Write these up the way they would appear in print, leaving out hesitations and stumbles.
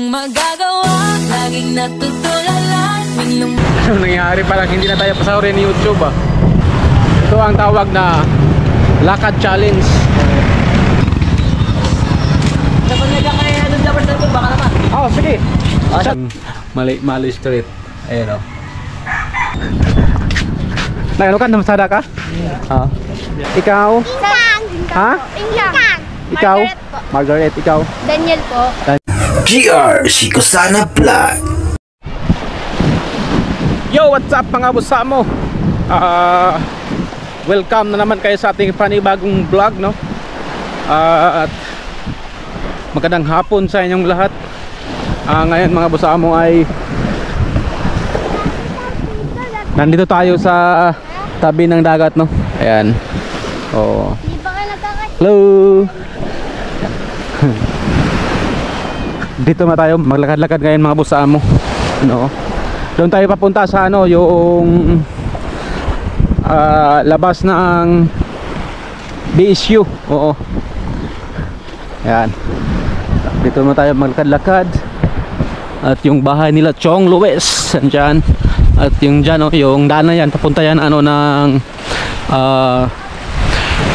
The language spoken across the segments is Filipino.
magagawa, laging natutulala. Anong nangyari, parang hindi na tayo pasahurin ni YouTube ah. Ito ang tawag na lakad challenge. Dapat nagka kaya doon dapat sa baka naman. Oh, sige. Mali street. Ayan o. Ano ka? Namasada ka? Ah. Ikaw? Ingang. Ha? Ingang. Ikaw? Margaret, ikaw? Daniel po. GR Sikosana Vlog. Yo, what's up mga busa mo? Welcome na naman kayo sa ating panibagong vlog, no? At magandang hapon sa inyong lahat. Ngayon mga busa mo ay nandito tayo sa tabi ng dagat, no? Ayan. Oh. Di ba kayo nagkakasya? Hello. Dito na tayo maglakad-lakad ngayon mga busa mo, no? Doon tayo papunta sa ano, yung labas ng BSU. Oo. Ayan. Dito na tayo maglakad-lakad. At yung bahay nila Chong Luis andyan. At yung dyan, oh, yung daan na yan, papunta yan ano ng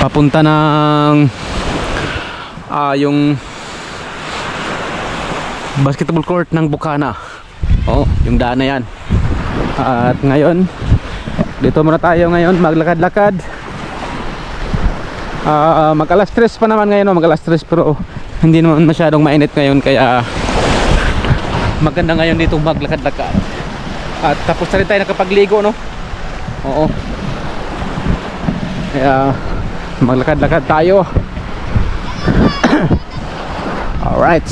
papunta ng yung basketball court ng Bukana. Oh, yung daan na yan. At ngayon dito muna tayo ngayon maglakad-lakad. Mag alas 3 pa naman ngayon, mag alas 3, pero hindi naman masyadong mainit ngayon, kaya maganda ngayon dito maglakad-lakad. At tapos na rin tayo nakapagligo, no? Oo. Kaya maglakad-lakad tayo. Alright.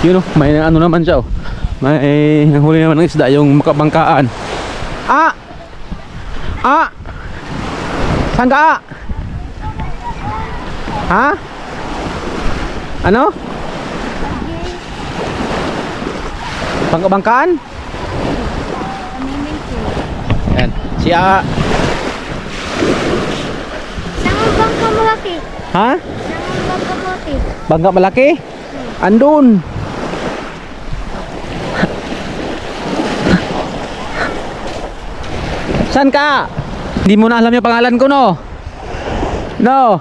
Yun, may ano naman siya, oh. May huli naman ng isda, yung makabangkaan. Saan ka? Ha? Ano? Bangka-bangkaan? Yan, si A. Saan ang bangka malaki? Ha? Saan ang bangka malaki? Bangka malaki? Andun. Saan ka? Hindi mo na alam yung pangalan ko, no? No.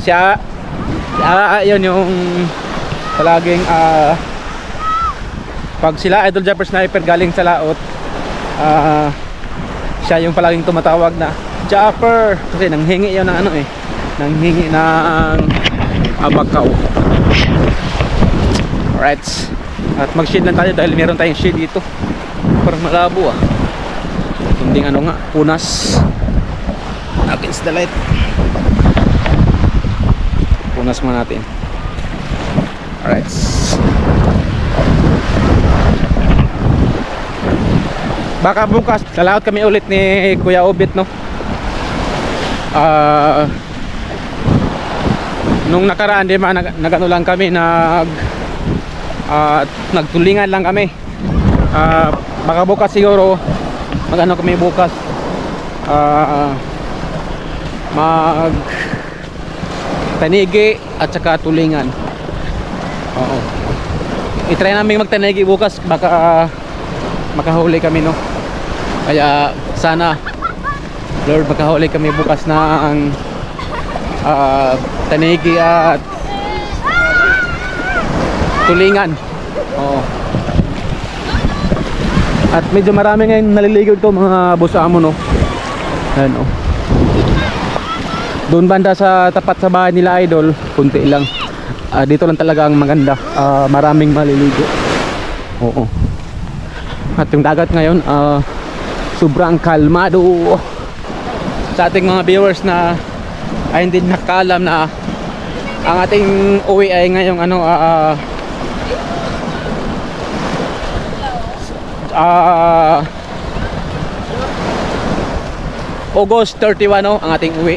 siya yun yung palaging pag sila Idol Jumper Sniper galing sa laot, siya yung palaging tumatawag na Jumper, kasi nanghingi yun ng ano eh, nanghingi ng bakaw. Alright, at mag shade lang tayo dahil meron tayong shade dito. Parang malabo ah. Tunding ano nga, punas against the light. Punas mo natin. Alright. Baka bukas lalaot kami ulit ni Kuya Obit, no? Nung nakaraan, di ba, nagano lang kami, nagtulingan lang kami. Baka bukas siguro magano kami bukas, mag tanigi at saka tulingan. Oo, i-try namin magtanigi bukas, baka makahuli kami, no? Kaya sana Lord, makahuli kami bukas na ang tanigi at tulingan. Oo. At medyo marami ngayon naliligaw ito mga busa mo, no? Ayan, oh. Doon banda sa tapat sa bahay nila Idol, kunti lang. Dito lang talaga ang maganda. Maraming maliligo. Oo. At yung dagat ngayon, sobrang kalmado. Sa ating mga viewers na ay hindi nakakalam na ang ating uwi ay ngayong ano, August 31, no, ang ating uwi.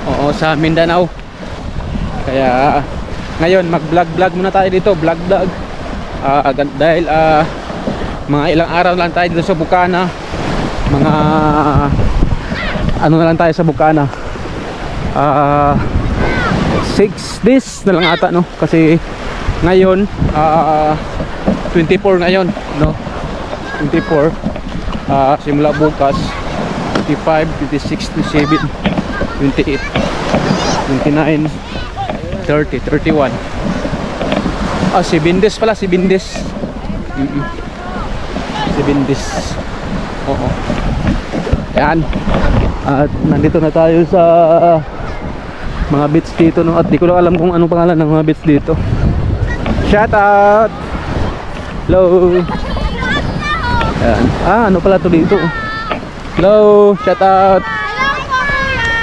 Oo, sa Mindanao. Kaya ngayon mag-vlog muna tayo dito, vlog. Dahil mga ilang araw lang tayo dito sa Bukana. Mga ano na lang tayo sa Bukana. 6 days na lang ata, no? Kasi ngayon 24 ngayon, no? 24 simula bukas 25, 26, 27, 28, 29, 30, 31. 7 days pala, 7 days. 7 days. Oo. Ayan. At nandito na tayo sa mga beach dito, no? At di ko lang alam kung anong pangalan ng mga beach dito. Shout out. Hello. Ayan. Ano pala to dito? Hello, shout out.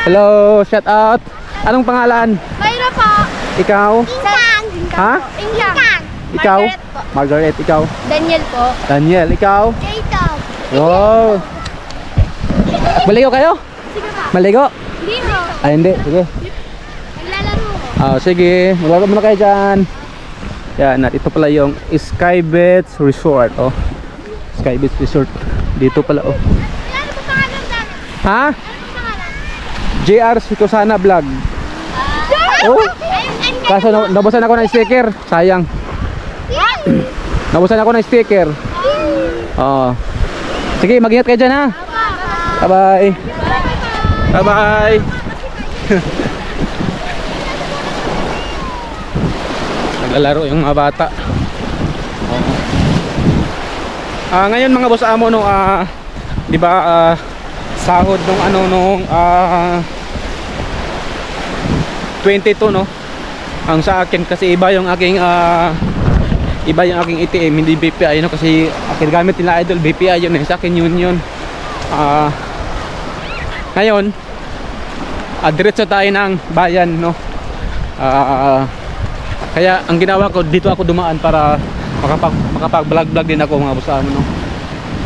Hello, shout out. Anong pangalan? Mayra po. Ikaw? Ingang. Ha? Ingang. Ikaw? Margaret po. Margaret, ikaw? Daniel po. Daniel, ikaw? Jacob. Oh. Maligo kayo? Sige po. Maligo? Hindi po. Ay, hindi. Sige. Naglalaro po. Sige. Maglaro muna kayo dyan. Yan, at ito pala yung Sky Beach Resort. Oh. Sky Beach Resort. Dito pala, oh. Ano po pangalan namin? Ha? Ano po pangalan? JR Sikosana Vlog. Oh. Kaso nabusan ako ng sticker. Sayang. Nabusan ako ng sticker. Sige, mag-ingat kayo dyan, ha. Bye-bye. Bye-bye. Naglalaro yung mga bata. Ngayon mga boss amo, no, di ba sahod nung nung 22, no, ang sa akin kasi iba yung aking ATM, hindi BPI, no, kasi akin gamit nila idol BPI yun, sa akin yun. Ngayon diretso tayo ng bayan, no. Kaya ang ginawa ko, dito ako dumaan para makapag-vlog din ako mga boss amo, no.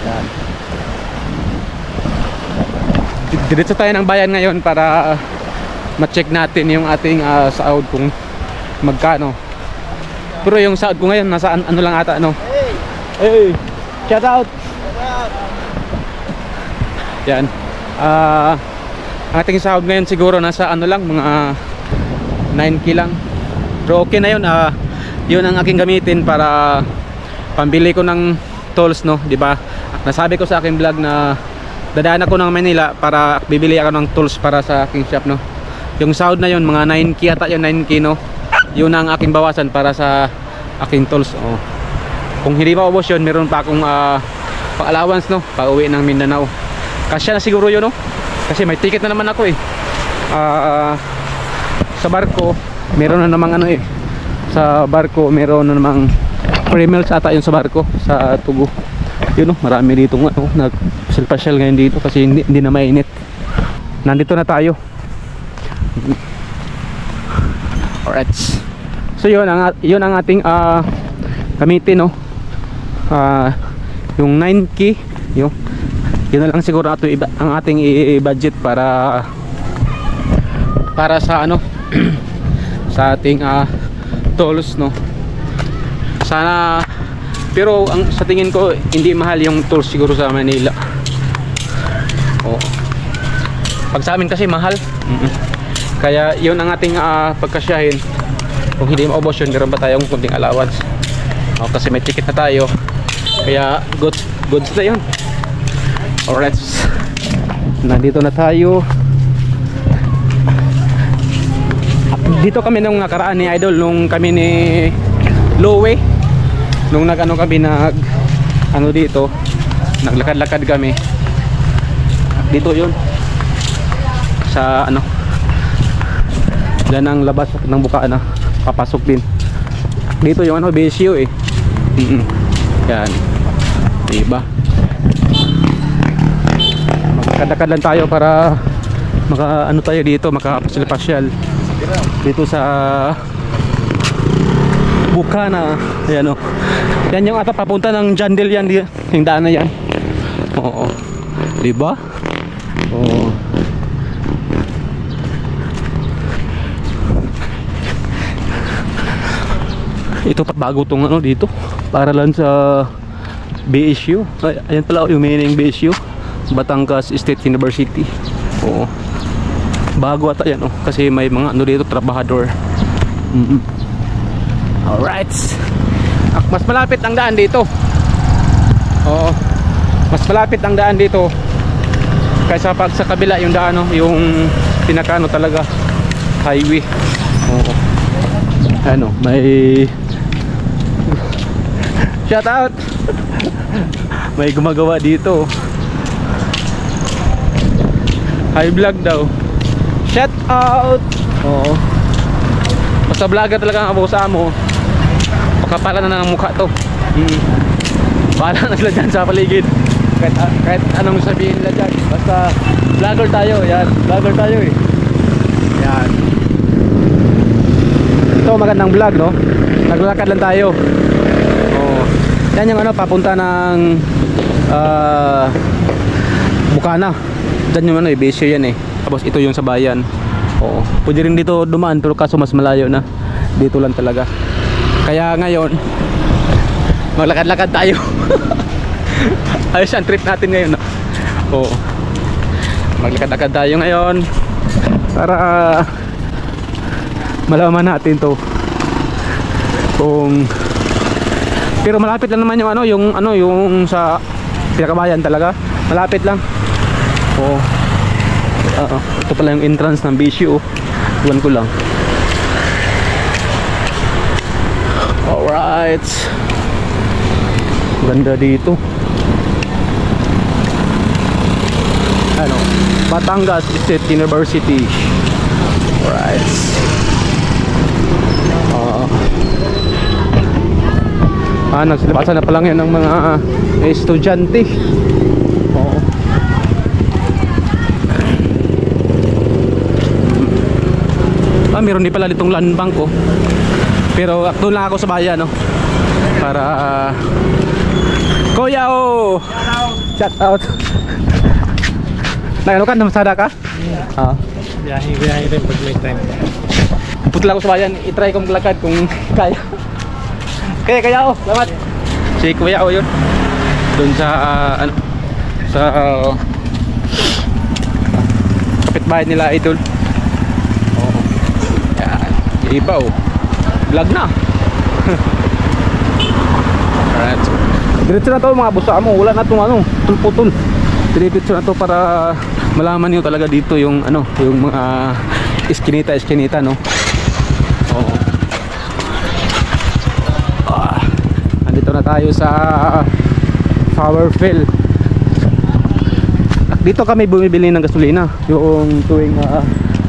Yan. Diretso tayo ng bayan ngayon para ma-check natin yung ating sahod kung magkano. Pero yung sahod ko ngayon nasa ano lang ata, no. Hey, shout out. Yan. Ang ating sahod ngayon siguro nasa ano lang, mga 9K lang. Pero okay na yun. Yun ang aking gamitin para pambili ko ng tools, no, di ba? Nasabi ko sa aking vlog na dadaan ako ng Manila para bibili ako ng tools para sa aking shop, no. Yung sahod na yun, mga 9K ata yun, 9K, no. Yun ang aking bawasan para sa aking tools. Kung hindi maubos yun, meron pa akong pang-allowance, no, pa-uwi ng Mindanao. Kasya na siguro yun, no, kasi may ticket na naman ako, eh. Sa barko meron na namang sa barko meron na namang free meals ata yun sa barko sa Tugo. Yun, no, marami dito nga, no, nag-pasyal ngayon dito kasi hindi na mainit. Nandito na tayo. Alright. So yun ang ating gamitin, no. Yung 9K yun na lang siguro ang ating i-budget para sa sa ating tools, no. Sana, pero sa tingin ko hindi mahal yung tools siguro sa Manila. Pag sa amin kasi mahal. Kaya yun ang ating pagkasyahin. Kung hindi maubos yun, meron pa tayong kunting allowance. Kasi may ticket na tayo. Kaya goods na yun. Alright. Nandito na tayo. Dito kami nung nakaraan ni Idol, nung kami ni Lowe, nung kami dito, naglakad-lakad kami. Dito yun sa dyan ang labas ng Bukana, papasok din dito yung BSU, eh. Yan, diba? Magkadakad lang tayo para tayo dito, makapasyal dito sa Bukana. Ayan, oh. Yan yung ata papunta ng Jandel, yan yung daan na yan. Oo, diba? Oo. Ito pa bago tong dito para lang sa BSU. Ayan pala yung meaning BSU, Batangas State University. Oo. Bago ata yan, oh. Kasi may mga ano dito, trabahador. Alright. Mas malapit ang daan dito. Oo. Mas malapit ang daan dito kaysa pag sa kabila yung daan, oh, yung pinakano talaga highway. Oo. Ano, may shout out. May gumagawa dito. High vlog daw. Shout out. Oo. Basta vlogger talaga ang abusa mo. Pakapalan na ng mukha to. Bahala na sila dyan sa paligid. Kahit anong sabihin nila dyan. Basta vlogger tayo. Yan, vlogger tayo eh. Yan. Ito magandang vlog, no? Naglalakad lang tayo. Oh. Yan yung ano, papunta ng Bukana. Diyan yung ano, Besyo yan eh. Tapos ito yung sa bayan. Oo. Pwede rin dito dumaan pero kaso mas malayo na. Dito lang talaga. Kaya ngayon maglakad-lakad tayo. Ayos ang trip natin ngayon, no? Oo. Maglakad-lakad tayo ngayon para malaman natin to kung pero malapit lang naman yung yung sa pinakabayan talaga. Malapit lang. Oo. Ito pala yung entrance ng Besyo. Iwan ko lang. Alright. Ganda dito. Ano? Batangas State University. Alright. Nagsilabasan na pa lang yan ng mga estudyante. Oo. Meron din pala ditong land bank, oh. Pero doon lang ako sa bayan, no? Para Kuya, oh! Shout out! Nagano ka? Namasada ka? Oo. Biyahe rin pag may time. Putla ako sa bayan. I-try kong lakad kung kaya. Kaya, oh! Salamat! Si Kuya, oh, yun. Doon sa ano? Sa kapitbahay nila, idol. Oo. Yan. Iba, oh. Vlog na. Alright. Diretso na to mga busa mo. Wala na itong ano, putol-putol. Diretso na to para malaman niyo talaga dito yung ano, yung mga iskinita, no? Oo. Andito na tayo sa Powerfill. Dito kami bumibili ng gasolina yung tuwing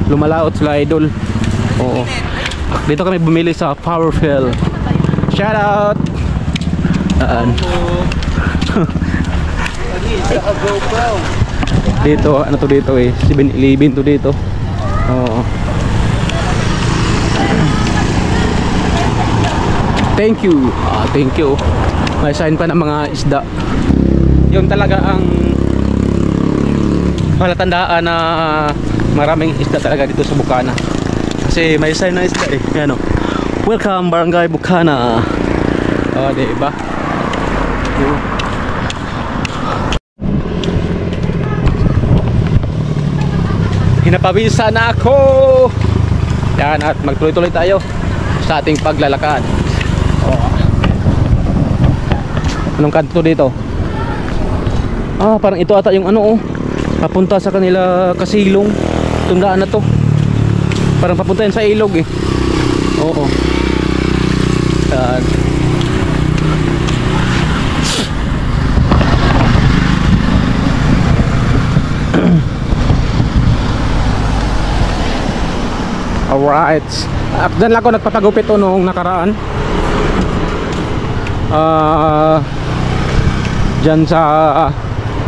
lumalaot sila, idol. Oo. Dito kami bumili sa Powerfill. Shout out. Dito, ano to dito eh, 7-Eleven to dito. Oo. Thank you. Thank you. May sign pa ng mga isda. Yung talaga ang palatandaan na maraming isda talaga dito sa Bukana. Kasi may sign na isda eh. Yan, oh. Welcome Barangay Bukana. Diba? Hinapawisan na ako. Yan, at magtuloy-tuloy tayo sa ating paglalakad. Anong kanto dito? Parang ito ata yung ano, oh, papunta sa kanila Kasilong. Tundaan na to. Parang papunta yan sa ilog eh. Oo. Yan. Alright. Diyan lang ako nagpapagupit noong nakaraan. Diyan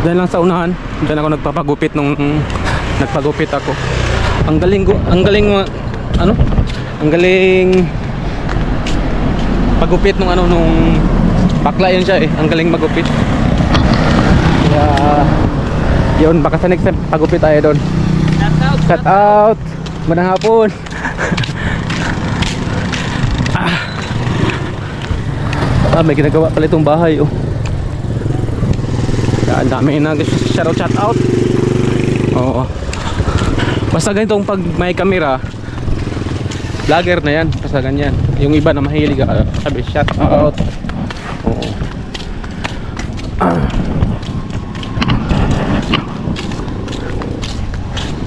lang sa unahan. Diyan ako nagpapagupit nung nagpagupit ako. Ang galing pagupit nung bakla yun siya eh. Ang galing magupit. Kaya yun, baka sa next time pagupit tayo doon. Shout out. Magandang hapon. May ginagawa pala itong bahay, oh. Ang dami na shout out. Oo. Basta ganitong pag may camera, vlogger na yan, basta ganyan. Yung iba na mahilig sabi shout out. Oo.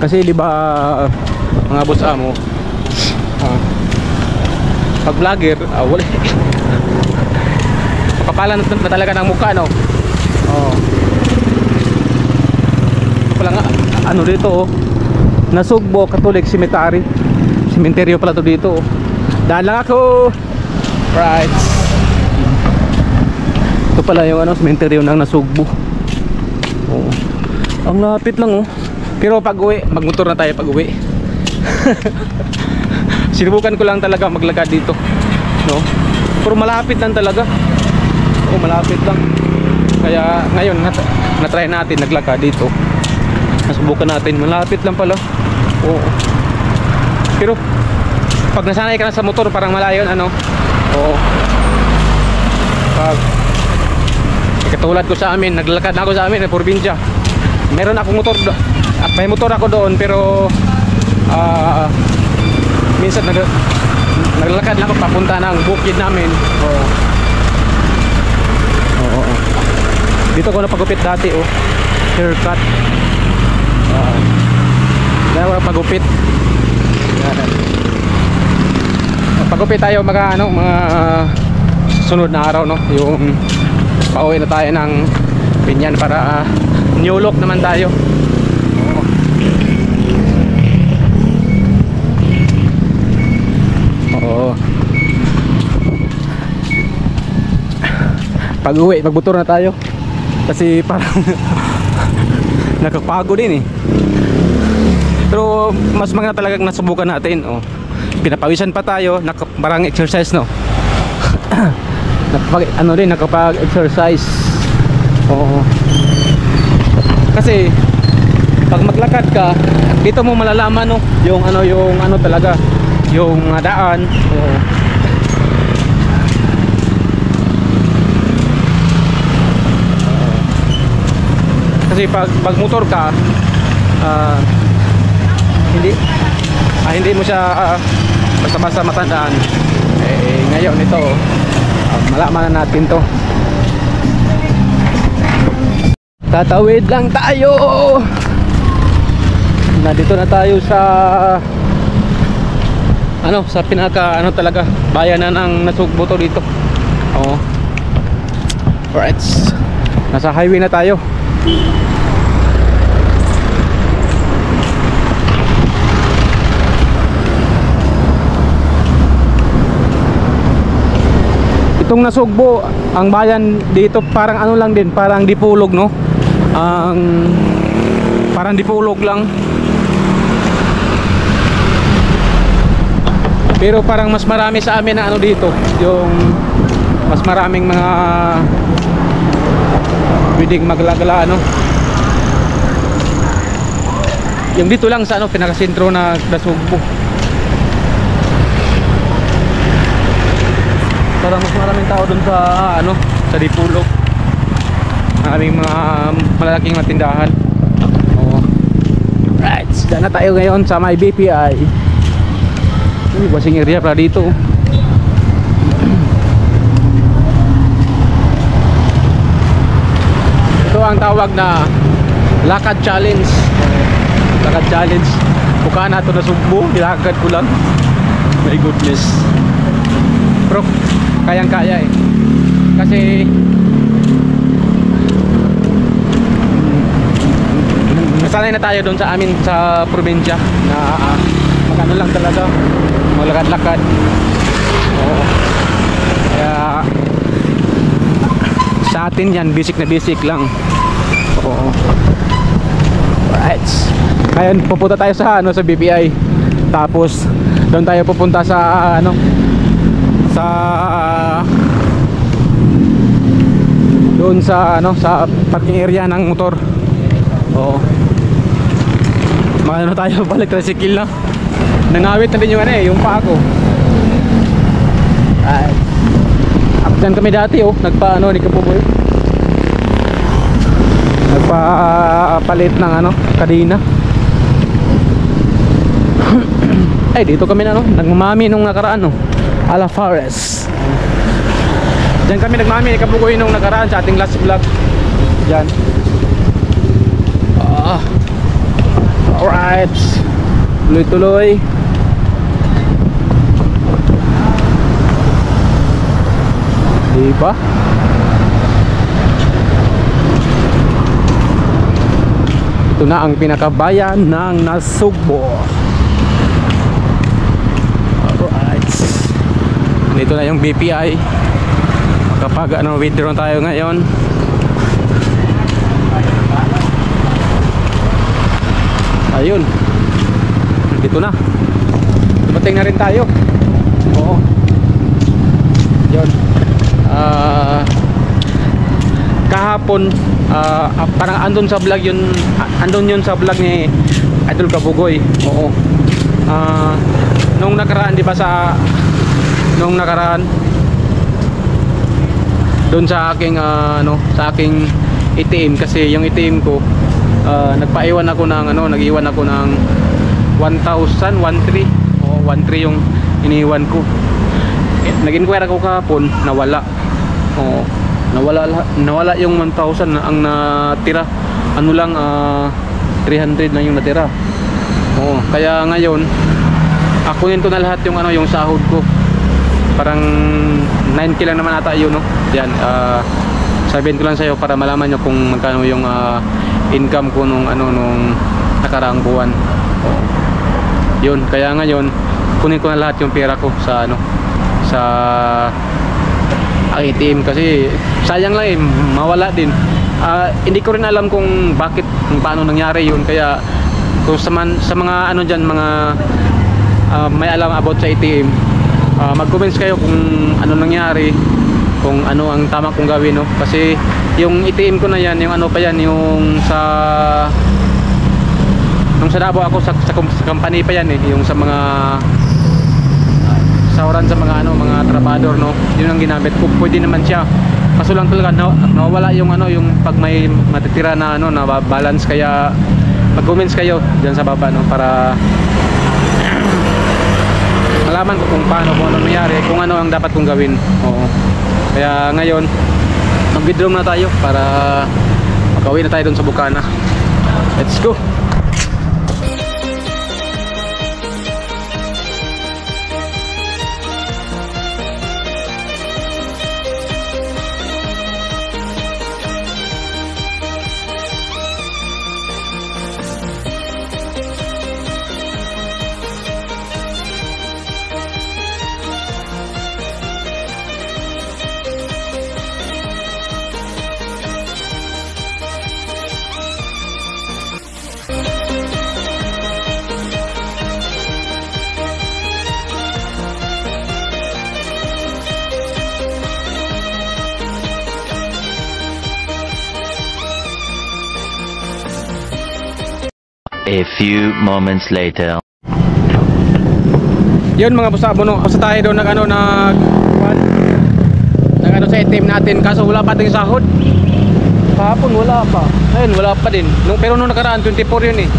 Kasi di ba mga boss amo, pag vlogger, wala makapalan na talaga ng mukha, no? Oh. Pala nga, ano dito, Nasugbo Catholic Cemetery. Cementerio pala to dito. Daan lang ako. Right. Ito pala yung ano, cementerio ng Nasugbo. Oh. Ang lapit lang, oh. Pero pag uwi, magmotor na tayo pag uwi. Sinubukan ko lang talaga maglakad dito, no? Pero malapit lang talaga. Oh, malapit lang. Kaya ngayon na-try natin naglakad dito. Nasubukan natin, malapit lang pala. Oo. Pero pag nasanay ka na sa motor, parang malayo, ano? Oo. Pag katulad ko sa amin, naglalakad na ako sa amin, probinsya. Meron akong motor, may motor ako doon, pero minsan naglalakad na ako papunta ng bukid namin. Oo. Oo. Dito ko napagupit dati, oh. Haircut. Dahil ako napagupit. Pagupit tayo mga ano, mga sunod na araw, no? Yung pauwi na tayo ng Binyan para new look naman tayo. Oo. Pag-uwi, magmotor na tayo. Kasi parang nakapagod din, eh. Pero mas mga talagang nasubukan natin, oh. Pinapawisan pa tayo, parang exercise, no? Ano din, nakapag-exercise. Oo. Kasi pag maglakad ka, dito mo malalaman, no, yung ano talaga, yung daan. Oo. Kasi pag motor ka, hindi mo siya basta-basta matandaan. Ngayon ito, malaman na natin to. Tatawid lang tayo. Nandito na tayo sa sa pinaka talaga bayanan ng Nasugbo to dito. Oh. Right. Nasa highway na tayo. Itong Nasugbo, ang bayan dito parang ano lang din, parang Dipolog, no? Parang Dipolog lang. Pero parang mas marami sa amin na ano dito, yung mas maraming mga pwedeng maglagala, ano? Yung dito lang sa pinakasentro na Nasugbo. Parang mas maraming tao dun sa sa Dipolog. Maraming mga malalaking matindahan. Oo. Right, daan na tayo ngayon sa may BPI. Washing area pala dito. Ito ang tawag na lakad challenge. Lakad challenge. Buka na ito Nasugbo, nilakad ko lang. My goodness. Pero kayang-kaya, eh. Kasi nasanay na tayo doon sa amin sa probinsya na magano lang talaga, maglakad-lakad. Oo. Kaya sa atin yan, basic na basic lang. Oo. Right. Ngayon pupunta tayo sa sa BPI. Tapos doon tayo pupunta sa doon sa sa parking area ng motor. Oo. Maano tayo, balik tricycle na. Nangawit na din yung yung paa ko. Ay. Updan kami dati, oh, ni Kapuboy. Nagpapalit ng kadena. Ay, dito kami na, no? Nagmamami nung nakaraan, no? Alafares. Diyan kami nagmami, Kabugoy nung nakaraan sa ating last vlog. Diyan. Alright. Tuloy-tuloy. Diba? Ito na ang pinakabayan ng Nasugbo. Alright. Dito na yung BPI. Kapag withdraw tayo ngayon. Ayun. Dito na. Dumating na rin tayo. Oo. Yun. Kahapon parang andun sa vlog yun, andun yun sa vlog ni Idol Kabugoy. Oo. Nung nakaraan, di ba, nung nakaraan doon sa aking sa aking ATM, kasi yung ATM ko nagpaiwan ako ng nag-iwan ako ng 1,000, 1,300. Oo, 1,300 yung iniwan ko. Nag-inquire ako kahapon, nawala. Oo, nawala yung 1,000 ang natira. Ano lang, 300 lang yung natira. Oo, kaya ngayon akunin ko na lahat yung yung sahod ko. Parang 9K lang naman ata yun, no? Yan, sabihin ko lang sa'yo para malaman nyo kung magkano yung income ko nung nakaraang buwan. Oo. Yun, kaya ngayon kunin ko na lahat yung pera ko sa sa ATM, kasi sayang lang mawala din. Hindi ko rin alam kung bakit, kung paano nangyari yun. Kaya kung sa mga dyan, mga may alam about sa ATM, mag-comments kayo kung ano nangyari, kung ano ang tama kong gawin, no? Kasi yung ATM ko na yan, yung pa yan, yung nung sa Davao ako sa company pa yan, yung sa mga sahuran sa mga mga trabador, no? Yun ang ginamit ko. Pwede naman siya, kaso lang talaga nawala yung yung pag may matitira na na balance. Kaya mag-comments kayo diyan sa baba, no, para malaman ko kung paano, kung ano nangyari, kung ano ang dapat kong gawin. Oo. Kaya ngayon mag-withdraw na tayo para makauwi na tayo doon sa Bukana. Let's go. A few moments later. Yun mga busabo, no, basta tayo doon nag sa ATM natin, kaso wala pa ting sahod. Kahapon wala pa, ayun wala pa din. Pero nung nakaraan 24 yun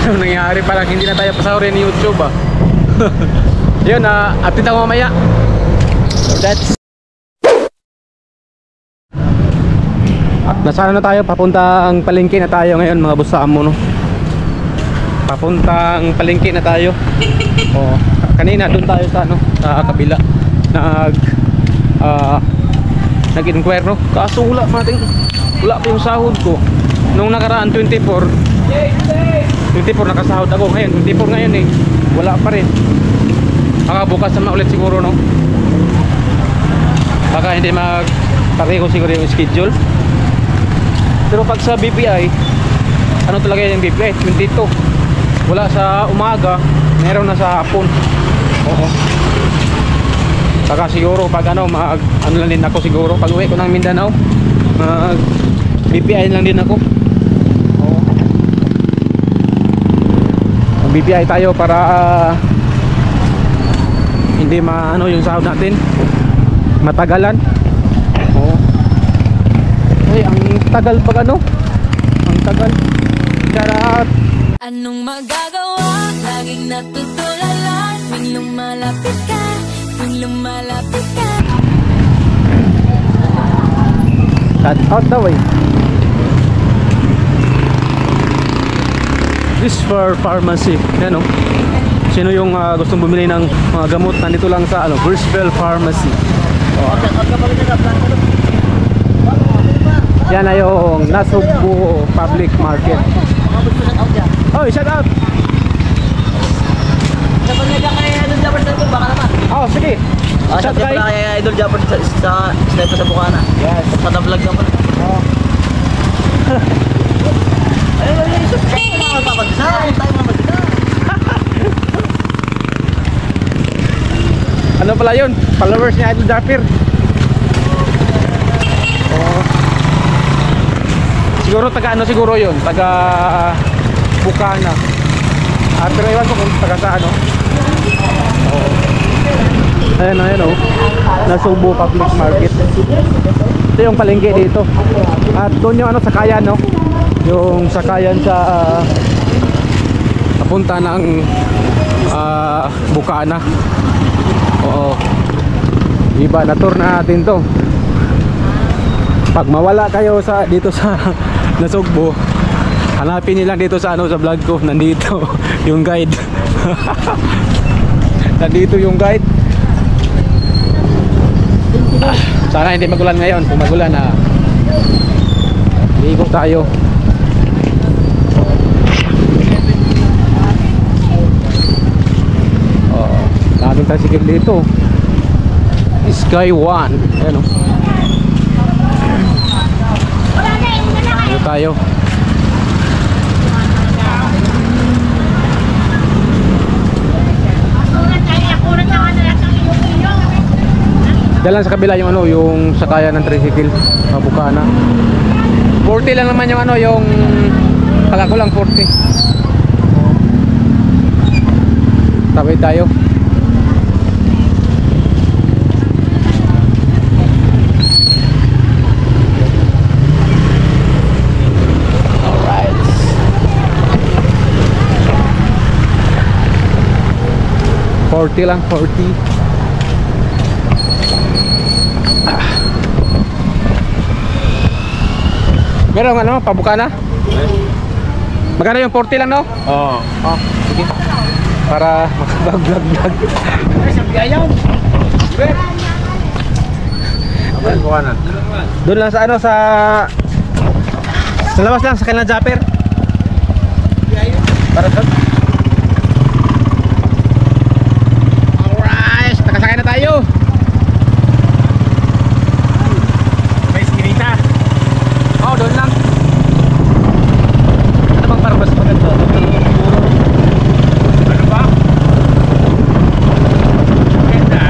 Ano nangyari, parang hindi na tayo pasahurin ni YouTube Yun, update ako mamaya. That's nasana na tayo, papuntang palengke na tayo ngayon mga busamo, no. Papuntang palengke na tayo. Kanina doon tayo sa sa kabila nag-inquire, no, kaso wala pa yung sahod ko. Nung nakaraan 24 nakasahod ako, ngayon 24 ngayon wala pa rin. Baka bukas na ulit siguro, no, baka hindi magpareho siguro yung schedule. Pero pag sa BPI, ano talaga yung BPI? 22. Wala sa umaga, meron na sa hapon. Oo. Saka siguro pag ano lang din ako siguro pag uwi ko ng Mindanao, BPI lang din ako. Oo. BPI tayo para hindi yung sahod natin matagalan. Oo. Ay, ang tagal pag ang tagal. Charot. Anong magagawa? Laging natutulala tuwing lumalapit ka, tuwing lumalapit ka. Cut out daw eh. This for pharmacy. Yan o. Sino yung gustong bumili ng mga gamot? Nandito lang sa Birchville Pharmacy. Yan na yung Nasugbu Public Market. Oh, shout out! Dapat nga kay Idol Japper sa ito, baka naman. Oh, sige. Shout out kay Idol Japper sa step sa Bukana. Yes. Pata-vlog naman. Oh. Ay, subscribe na magpapagsa. Tayo naman dito. Ano pala yun? Followers ni Idol Japper. Oh. Siguro taga ano siguro yun? Taga Bukana. Pero iwan ko kung taga sa ano. Oh. Ayan oh. Nasugbu Public Market. Ito yung palengke dito. At doon yung sakayan no. Yung sakayan sa papunta ng Bukana. Oo. Iba na tour natin to. Pag mawala kayo dito sa Nasugbu, hanapin niyo lang dito sa sa vlog ko. Nandito yung guide. Nandito yung guide. Sana hindi magulan ngayon. Kung magulan iikot tayo. Daming tricycle dito. Sky One. Ayan o. Dito tayo. Dalan sa kabila yung yung sakayan ng tricycle sa Bukana. 40 lang naman yung yung kala ko lang 40. Tawid tayo. Alright. 40 lang, 40. Meron pabuka na? Magkano yung 40 lang no? Oo. Oh, sige. Para makapag-vlog. Ayaw. Doon lang sa sa labas lang sa kanilang Japper. Para sa alright, nakasakay na tayo. Oh, doon lang. Ano bang parang mas maganda? Ano ba? Maganda.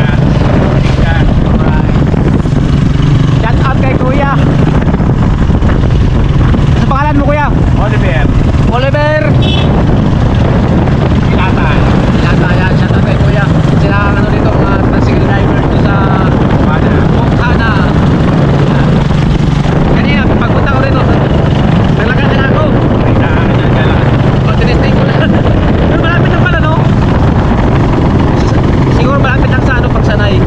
Shout out kay Kuya. Ano pangalan mo Kuya? Oliver. Oliver. Ilata. Ilata yan. Shout out kay Kuya. Sila dito mga tricycle drivers dito sa Bukana. Pagpunta ko rito, naglakad din ako. Tinesting ko lang. Pero malapit lang pala, no? Siguro malapit lang sa pagsanay.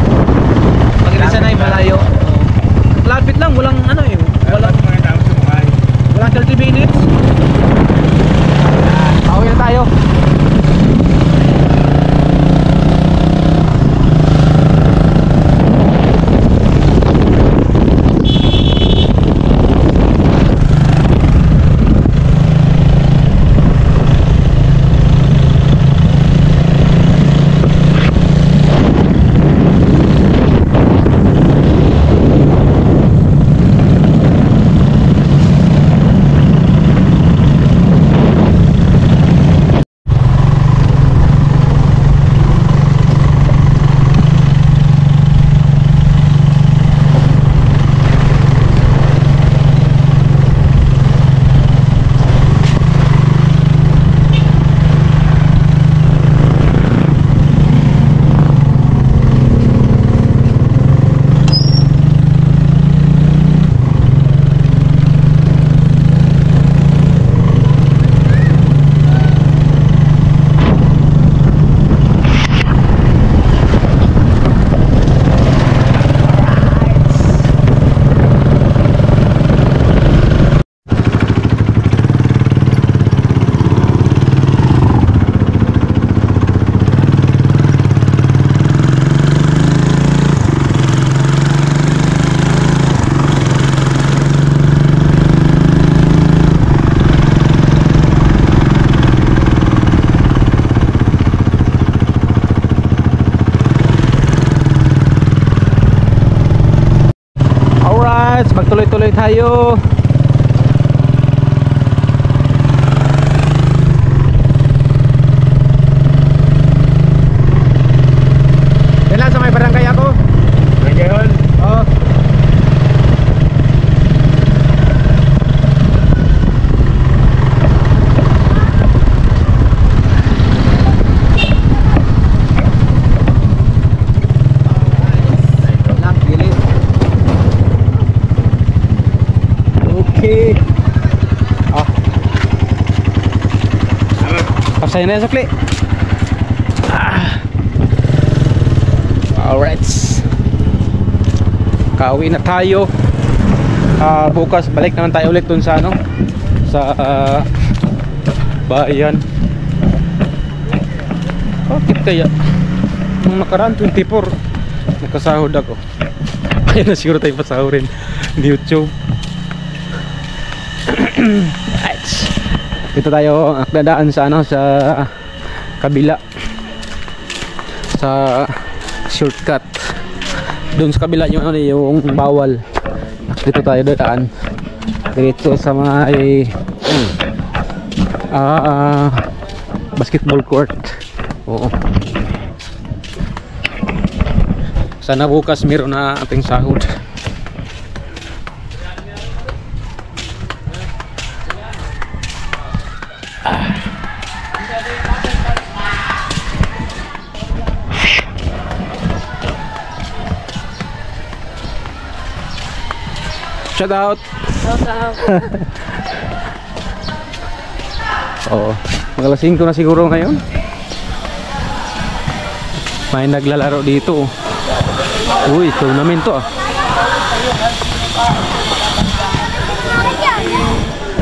Pag hindi sanay, malayo. Malapit lang, walang walang 30 minutes. Pauwi na tayo. magtuloy-tuloy tayo. Yan lang sa may barangay ako. Ngayon. Oh. Okay. Ah. Pasay na yan sa play. Ah. Alright. Kauwi na tayo. Bukas balik naman tayo ulit dun sa ano, sa bayan. Bakit kaya nung nakaraan 24 nakasahod ako. Kaya na siguro tayo pasahurin di YouTube. Dito tayo dadaan sa ano, sa kabila, sa shortcut. Doon sa kabila yung ano, yung bawal. Dito tayo dadaan dito sa may basketball court. Oo. Sana bukas meron na ating sahod. Shout out. Oo. Mag-alas 5 na siguro ngayon. May naglalaro dito. Uy, tournament to ah.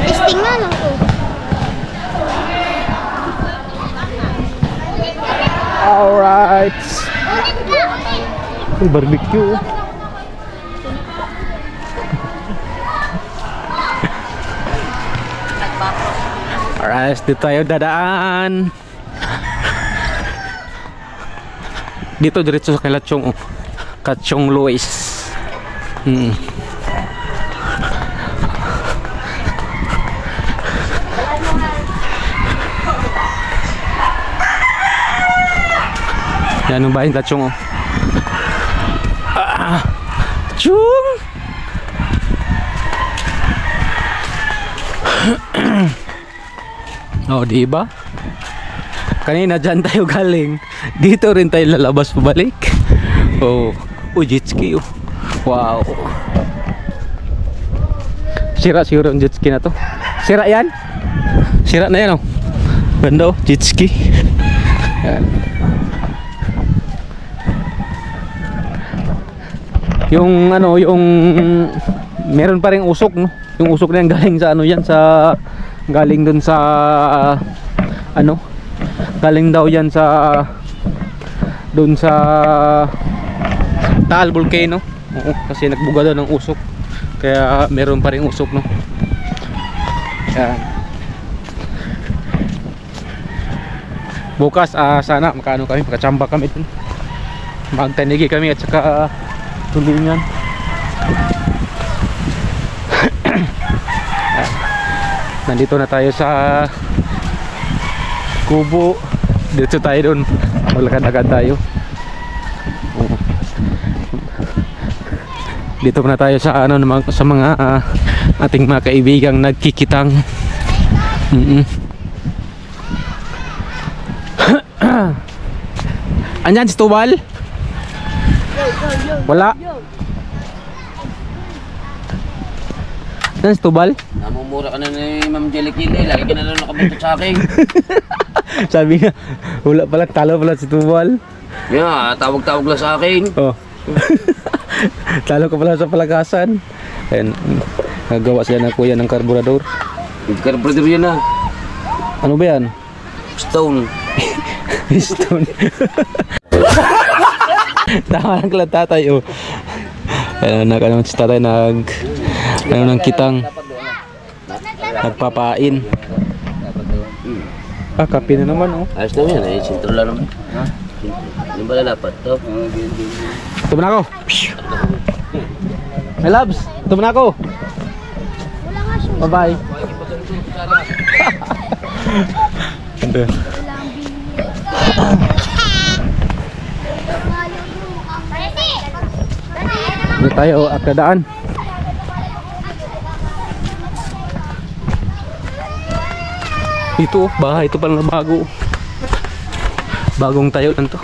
Testing nga lang po. Alright. Uy, barbecue. Alright, dito tayo dadaan. Dito diretso sa Kalachong, Kachong Luis. Yan yung bahay ng Kachong. Chung! Oh, di ba? Kanina dyan tayo galing. Dito rin tayo lalabas pabalik. Oh, jet ski. Wow. Sira siguro yung jet ski na to. Sira yan? Sira na yan oh. Ganda oh, jet ski. Yan. Yung ano, yung meron pa ring usok no. Yung usok na yan galing sa ano yan, sa galing dun sa ano, galing daw yan sa dun sa Taal Volcano. Oo, kasi nagbuga daw ng usok, kaya meron pa ring usok no. Yan. Bukas sana makano kami, makachamba kami dun, magtanigi kami at saka tulingan. Nandito na tayo sa Kubo. Dito tayo doon, maglakad-lakad tayo. Dito na tayo sa ano, sa mga ating mga kaibigang nagkikitang. Andyan si Tubal? Wala. Andyan si Tubal? Namumura ka na ni Ma'am Jelikili. Lagi ka na lang nakabuntot sa akin. Sabi nga, wala pala, talo pala si Tubal. Yeah, tawag-tawag lang sa akin. Oh. Talo ka pala sa palagasan. Ayan, nagawa sila ng kuya ng karburador. Hindi karburador yan ah. Ano ba yan? Stone. Stone. Tama lang kala tatay oh. Ano si tatay ano ng kitang nagpapain. Kape na naman oh. Ayos na yan eh, sintro lang naman. Yung ba lalapat to? Ito na ako. My loves, ito na ako. Wala nga siya. Bye-bye. Ando. Dito tayo at dadaan. Ito, bahay ito pala na bago. Bagong tayo lang to.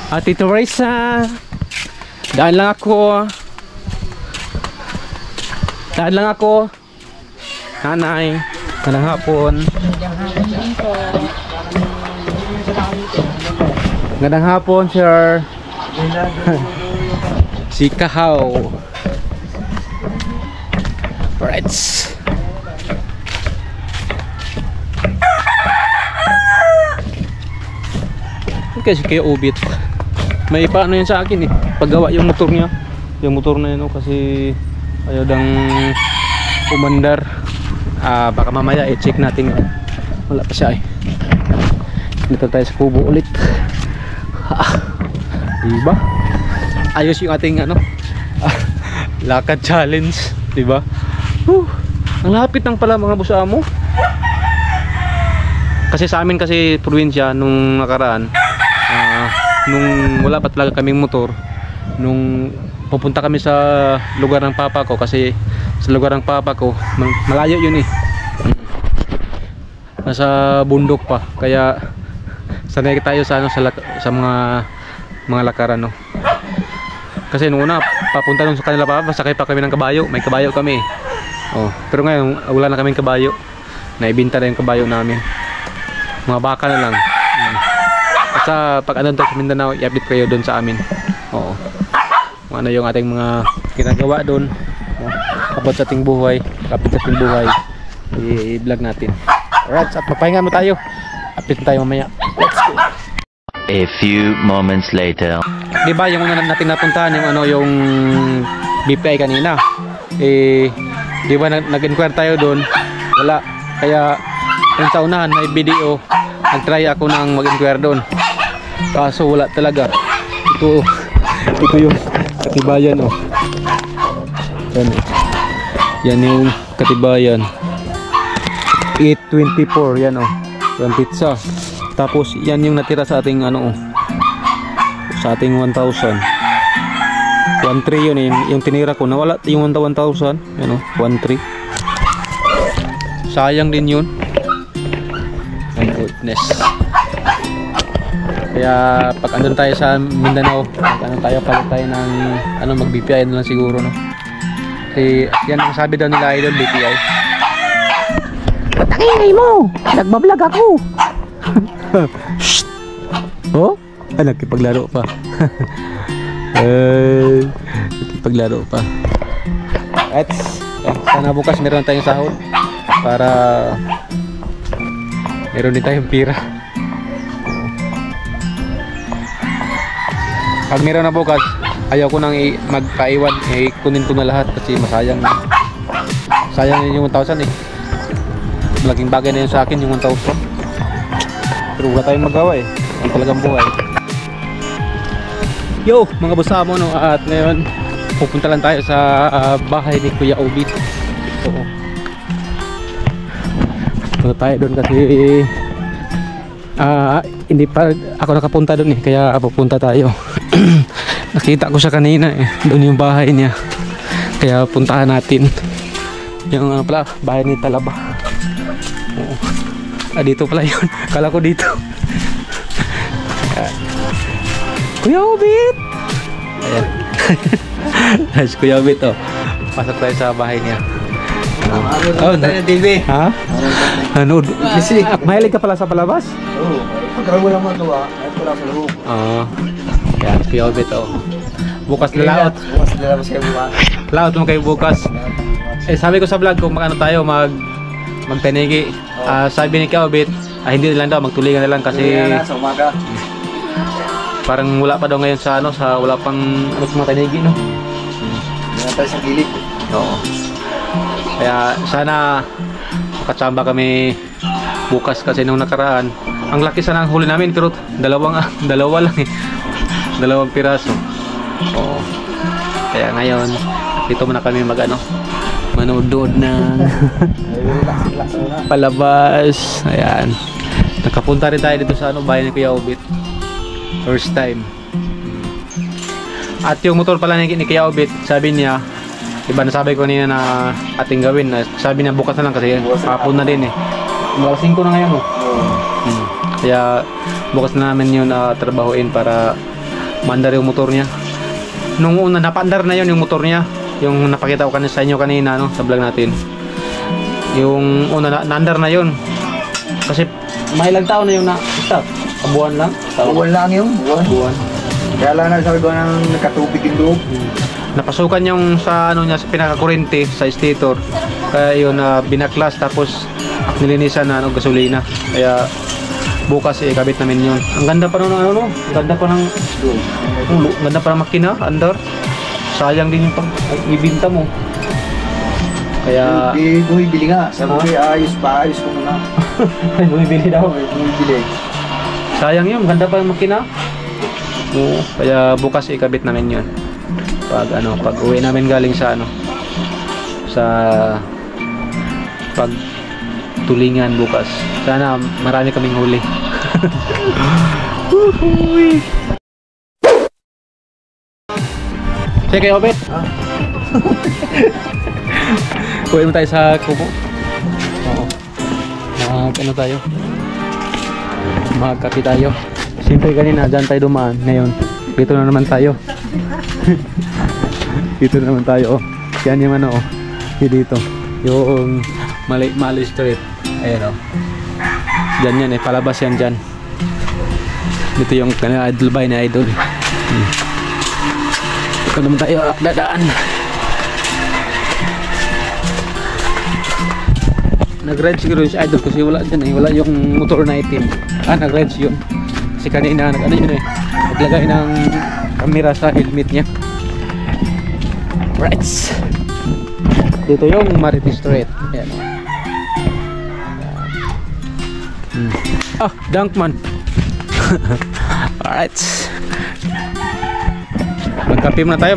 At Tito Raisa, daan lang ako. Daan lang ako. Nanay, kanang hapon. Magandang hapon, sir. Si Kahaw. Alright. Kasi kayo ubit. May paano yan sa akin eh. Paggawa yung motor niya. Yung motor na yun kasi ayaw dang umandar. Baka mamaya i-check natin. Wala pa siya eh. Dito tayo sa kubo ulit. Diba? Ayos yung ating lakad challenge. Diba? Ang lapit ng pala mga busa mo. Kasi sa amin kasi probinsya nung nakaraan, nung wala pa talaga kaming motor, nung pupunta kami sa lugar ng papa ko, kasi sa lugar ng papa ko malayo yun eh, nasa bundok pa, kaya sanay tayo sa sa mga lakaran, no? Kasi nung una papunta nung sa kanila pa, sakay pa kami ng kabayo, may kabayo kami pero ngayon wala na kaming kabayo, naibinta na yung kabayo namin, mga baka na lang. At sa pag tayo sa Mindanao, i-update kayo doon sa amin. Ano yung ating mga ginagawa doon, kapag sa ating buhay, i-vlog natin. Alright, at papahinga mo tayo. Update tayo mamaya. Let's go. A few moments later. Diba yung una natin napuntahan, yung BPI kanina, diba nag-inquire tayo doon, wala. Kaya yung sa unahan may video, nag-try ako nang mag-inquire doon, kaso wala talaga. Ito yung Katibayan. Yan yung Katibayan 824, yan yung pizza. Tapos yan yung natira sa ating sa ating 1,000 1,300 yun, yung tinira ko nawala yung 1,000, yan 1,300. Sayang din yun. My goodness. Kaya pag andun tayo sa Mindanao, tayo palit tayo ng mag-BPI na lang siguro, no? Kasi yan ang sabi daw nila idol, BPI. Patangingay mo! Nagbablog ako! Nagkipaglaro pa. Nagkipaglaro pa. At sana bukas meron tayong sahod para meron din tayong pira. Pag meron na bukas, ayaw ko nang magpaiwan, kunin ko na lahat kasi masayang. Sayang yun yung 1,000 eh. Malaking bagay na yun sa akin yung 1,000. Pero wala tayong magawa eh. Ang talagang buhay. Yo mga busamo, no? At ngayon pupunta lang tayo sa bahay ni Kuya Obi. Punta tayo doon kasi hindi pa ako nakapunta doon eh, kaya pupunta tayo. Nakita ko siya kanina eh, doon yung bahay niya, kaya puntahan natin yung bahay ni Talaba. Dito pala yun. Kala ko dito. Kuya Obit! Ayan. Nice, Kuya Obit, pasok tayo sa bahay niya. TV. Ha? Ano? Mahilig ka pala sa palabas? Oo. Pagkara mo lang matuwa, ay pala sa loob. Yan, Kuya Obit, bukas lalaot. Bukas lalabas kayo bukas. Laot mo kayo bukas. Sabi ko sa vlog kung magano tayo magpenegi. Sabi ni Kuya Obit, hindi na lang daw, magtulingan na lang kasi sa umaga. parang wala pa daw ngayon sa wala pang sa mga penegi, no? Hindi tayo sa gilid. Oo. Kaya sana makatsamba kami bukas kasi nung nakaraan ang laki sana ang huli namin pero dalawa lang eh. Dalawang piraso. Oo. Kaya ngayon, dito muna kami manood ng palabas. Ayan. Nakapunta rin tayo dito sa bayan ni Kuya Obit. First time. At yung motor pala ni Kuya Obit, sabi niya, diba nasabi ko kanina na ating gawin, sabi niya bukas na lang kasi hapon na din eh. Alas 5 na ngayon Kaya bukas na namin yun trabahuin para maandar yung motor niya. Nung una napaandar na yun yung motor niya, yung napakita ko sa inyo kanina sa vlog natin. Yung una naandar na yun kasi may ilang taon na yung na-stop. Buwan lang? Buwan lang yung buwan. Kaya lang nasabi ko nang nakatubig yung loob. Napasukan yung sa niya sa pinaka-kurente sa stator. Kaya yun binaklas tapos nilinisan na gasolina. Kaya bukas kabit namin yun. Ang ganda pa ng ganda pa ng makina, andar. Sayang din yung ibinta mo. Kaya bumibili nga. Sabi ko ayos ko muna. Bumibili daw. Bumibili. Sayang yun, ganda pa ng makina. Oo, kaya bukas ikabit namin yun. Pag uwi namin galing sa sa pagtulingan bukas. Sana marami kaming huli. Sige kayo, Obet. Uwi mo tayo sa kubo. Oo. Tayo? Magkapi tayo. Siyempre kanina dyan tayo dumaan. Ngayon, dito na naman tayo. Dito na naman tayo. Yan yung yung dito. Yung Mali Street. Ayan Dyan yan palabas yan dyan. Dito yung kanina idol bay na idol. Dito naman tayo dadaan. Nag-ride siguro yung idol kasi wala dyan wala yung motor na itim. Nag-ride yun. Kasi kanina naglagay ng camera sa helmet niya. Right. Dito yung Mariti Street. Ayan Dunkman. Alright. Magkape muna tayo,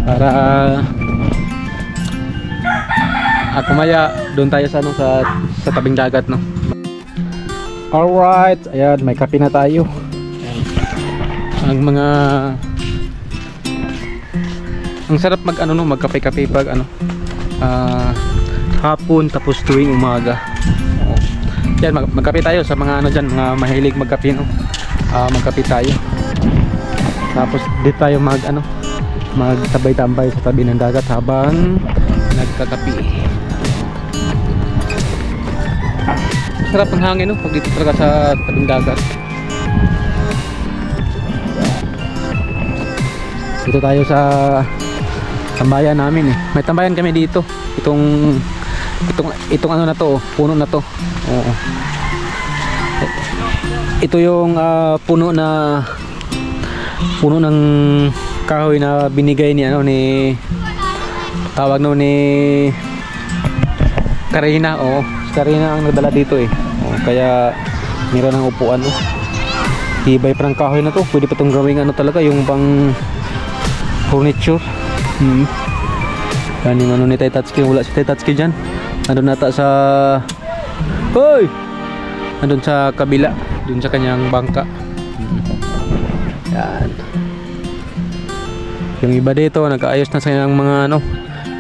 para kumaya doon tayo sa tabing dagat Alright, ayan, may kape na tayo. Ang sarap magkape-kape pag hapon tapos tuwing umaga. Yan, magkape tayo sa mga dyan, mga mahilig magkape magkape tayo. Tapos dito tayo magtabay-tambay sa tabi ng dagat habang nagkakape. Sarap ng hangin pag dito talaga sa tabing dagat. Dito tayo sa tambayan namin May tambayan kami dito. Itong na to, puno na to. Oo. Ito yung puno ng kahoy na binigay ni tawag ni Karina. Karina ang nagdala dito kaya meron ng upuan tibay pa ng kahoy na to. Pwede pa itong gawing talaga yung pang furniture. Yan yung ni Taytatsuki. Wala si Taytatsuki dyan. Andun nata sa andun sa kabila, dun sa kanyang bangka. Yan. Yung iba dito nag-aayos na sa kanyang mga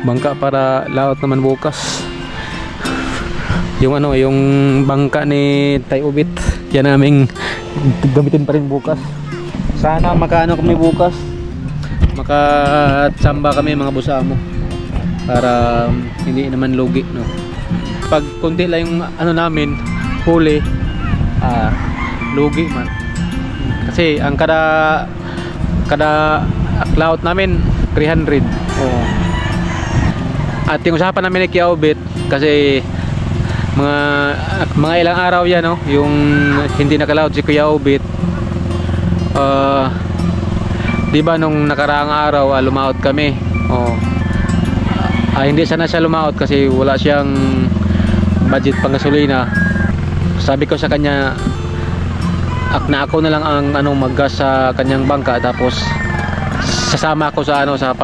bangka para laot naman bukas. Yung yung bangka ni Tay Obit, yan naming gamitin pa rin bukas. Sana kami bukas, makatsamba kami mga busamo para hindi naman lugi pag konti lang yung namin huli, lugi man kasi ang kada laot namin 300. At yung usapan namin ni Kuya Obit kasi mga ilang araw yan yung hindi nakalaot si Kuya Obit. Diba nung nakaraang araw lumaot kami. Hindi sana siya lumaot kasi wala siyang budget pang gasolina. Sabi ko sa kanya na ako na lang ang maggas sa kanyang bangka tapos sasama ako sa ano sa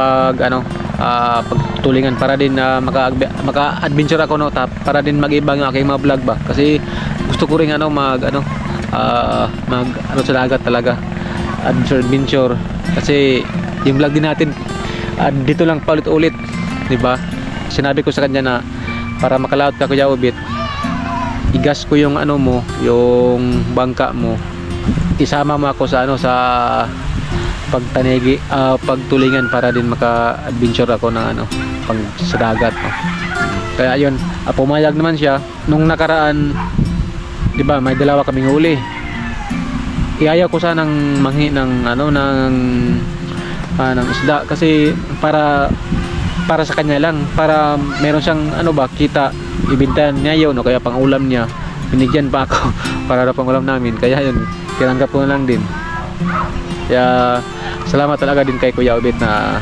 pagtulingan para din maka-adventure ako, no, para din mag-iba yung aking mga vlog ba, kasi gusto ko ring mag sa dagat talaga, adventure, kasi yung vlog din natin dito lang paulit-ulit, di ba? Sinabi ko sa kanya na para makalaot ka, Kuya Obit, igas ko yung yung bangka mo, isama mo ako sa pagtulingan para din maka-adventure ako ng pag sa dagat, no? Kaya yun, pumayag naman siya. Nung nakaraan, di ba, may dalawa kaming huli. Iayaw ko sanang manghi ng ng isda, kasi para sa kanya lang, para meron siyang kita, ibintahan niya yun, no? Kaya pang ulam niya, binigyan pa ako para pang ulam namin. Kaya yun, tinanggap ko na lang din. Kaya salamat talaga din kay Kuya Obit na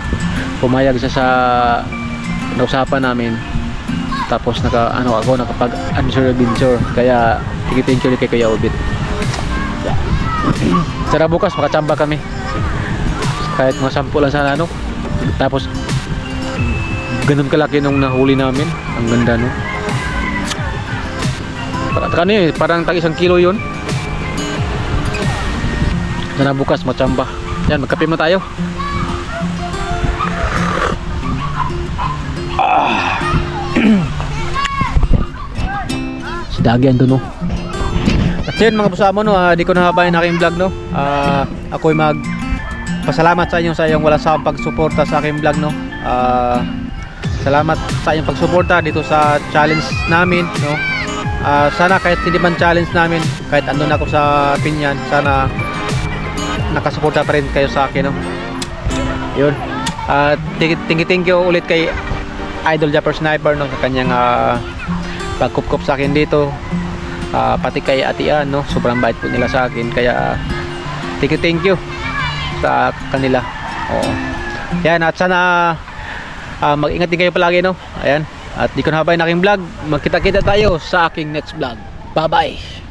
pumayag siya sa nausapan namin, tapos nakapag-adventure. Kaya thank you kay Kuya Obit. Sana bukas makachamba kami, kahit mga 10 lang sana, tapos ganun kalaki nung nahuli namin. Ang ganda, no? Parang tag 1 kilo yun. Sana bukas machamba. Yan, magkape mo tayo. Si Dagi andun, no? At yun mga busamo, no, di ko nahabayan aking vlog, no. Ako'y pasalamat sa inyong walang sawang pagsuporta sa aking vlog, no. Salamat sa inyong pagsuporta dito sa challenge namin, no. Sana kahit hindi man challenge namin, kahit andun ako sa Pinyan, sana nakasuporta pa rin kayo sa akin, no? Yun. Thank you ulit kay Idol Japper Sniper, no, sa kanyang pagkup-kup sa akin dito. Pati kay Atian, no, sobrang bait po nila sa akin. Kaya thank you sa kanila. Oo. Yan, at sana mag-ingat din kayo palagi, no. Ayan. At di ko na habayin aking vlog. Magkita-kita tayo sa aking next vlog. Bye-bye.